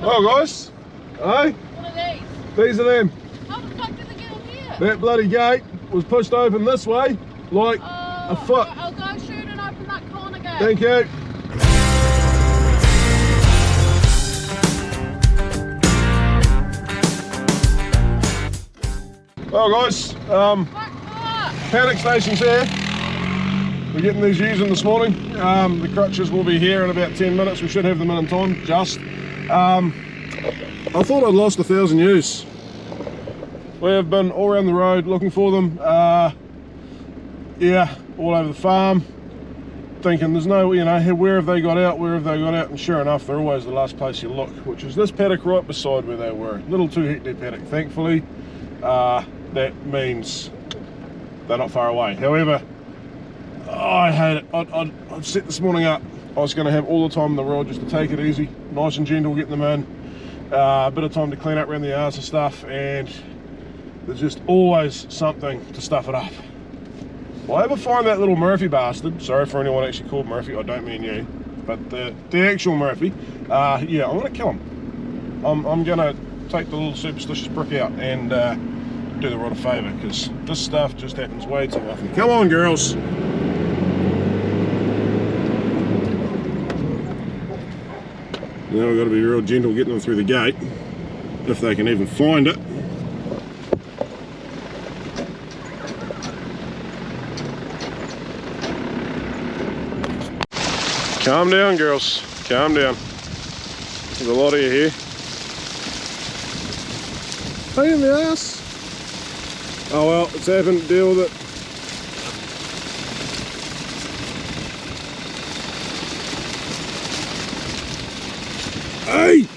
Well guys, hey? What are these? These are them. How the fuck did they get in here? That bloody gate was pushed open this way, like a foot. Right, I'll go shoot and open that corner gate. Thank you. Well guys, paddock station's here. We're getting these using this morning. The crutches will be here in about 10 minutes. We should have them in time, just. I thought I'd lost 1,000 ewes. We have been all around the road looking for them. Yeah, all over the farm. Thinking there's no, you know, where have they got out, and sure enough, they're always the last place you look, which is this paddock right beside where they were. Little 2 hectare paddock, thankfully. That means they're not far away. However, I hate it. I'd set this morning up. I was going to have all the time in the world just to take it easy, nice and gentle, getting them in. A bit of time to clean up around the yards and stuff, and there's just always something to stuff it up. If I ever find that little Murphy bastard, sorry for anyone actually called Murphy, I don't mean you, but the actual Murphy, yeah, I'm going to kill him. I'm going to take the little superstitious brick out and do the world a favour, because this stuff just happens way too often. Come on, girls. Now we've got to be real gentle getting them through the gate, if they can even find it. Calm down, girls, calm down. There's a lot of you here. Pain in the ass. Oh well, it's happened, deal with it. Hey!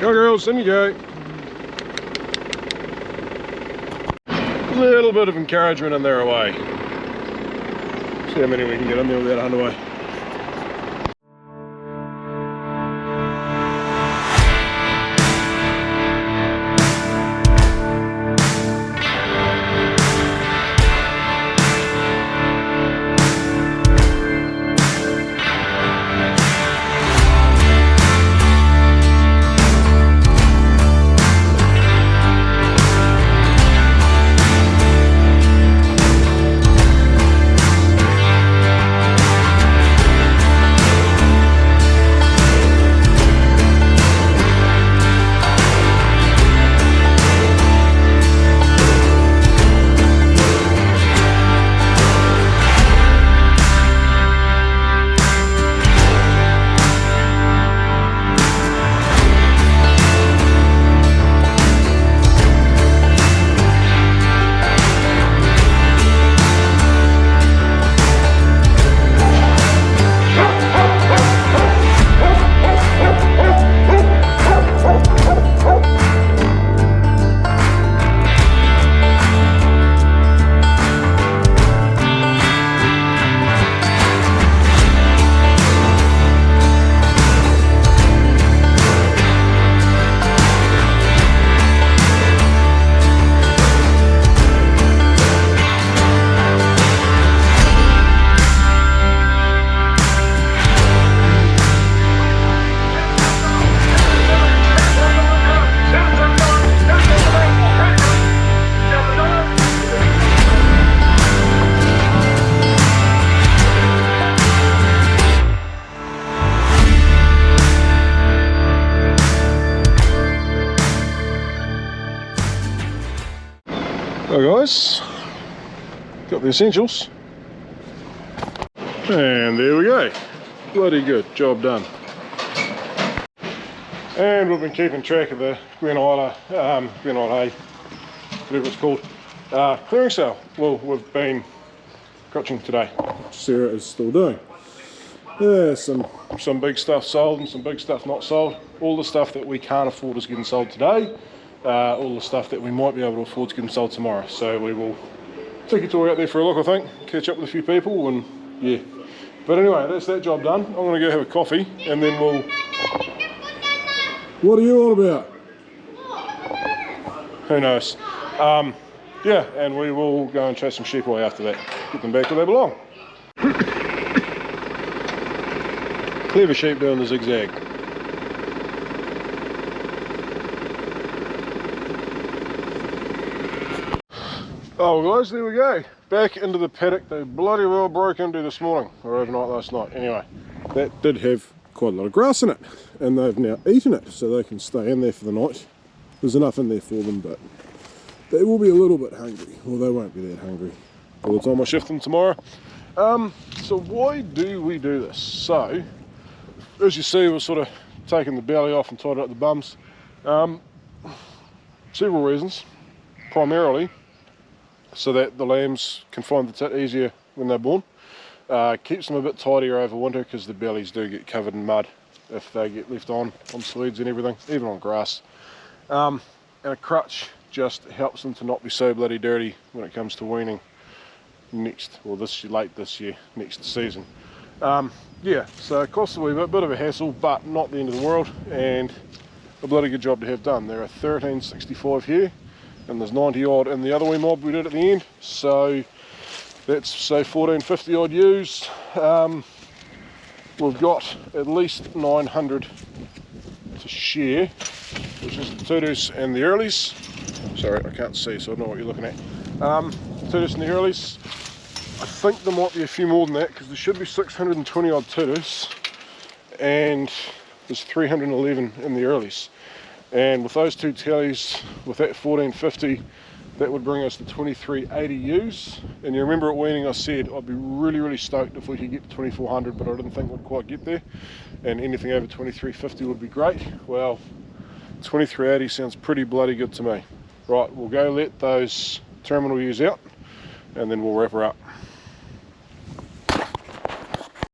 Go girls, in you go. A little bit of encouragement and they're away. See how many we can get in there without underway. Right guys, got the essentials, and there we go. Bloody good, job done. And we've been keeping track of the Glen Isla hay, whatever it's called, clearing sale. Well, we've been crutching today. Sarah is still doing. Some big stuff sold and some big stuff not sold. All the stuff that we can't afford is getting sold today. All the stuff that we might be able to afford to get them sold tomorrow. So we will take a tour out there for a look, I think, catch up with a few people, and yeah. But anyway, that's that job done. I'm going to go have a coffee and then we'll... What are you all about? Who knows? Yeah, and we will go and chase some sheep away after that. Get them back where they belong. Clever sheep doing the zigzag. Oh guys, there we go. Back into the paddock they bloody well broke into this morning, or overnight last night. Anyway, that did have quite a lot of grass in it, and they've now eaten it, so they can stay in there for the night. There's enough in there for them, but they will be a little bit hungry. Well, they won't be that hungry by the time I shift them tomorrow. So why do we do this? So, as you see, we're sort of taking the belly off and tied up the bums. Several reasons. Primarily, so that the lambs can find the tit easier when they're born. Keeps them a bit tidier over winter because the bellies do get covered in mud if they get left on sleds and everything, even on grass. And a crutch just helps them to not be so bloody dirty when it comes to weaning next, or late this year, next season. Yeah, so it costs a wee bit of a hassle, but not the end of the world, and a bloody good job to have done. There are 1365 here, and there's 90 odd in the other wee mob we did at the end, so that's say 1450 odd ewes. We've got at least 900 to share, which is the tudus and the earlies. Sorry, I can't see, so I don't know what you're looking at. Tudus and the earlies. I think there might be a few more than that, because there should be 620 odd tudus, and there's 311 in the earlies. And with those two tallies, with that 1450, that would bring us to 2380 ewes. And you remember at weaning I said I'd be really stoked if we could get to 2400, but I didn't think we'd quite get there, and anything over 2350 would be great. Well, 2380 sounds pretty bloody good to me. Right, we'll go let those terminal ewes out, and then we'll wrap her up.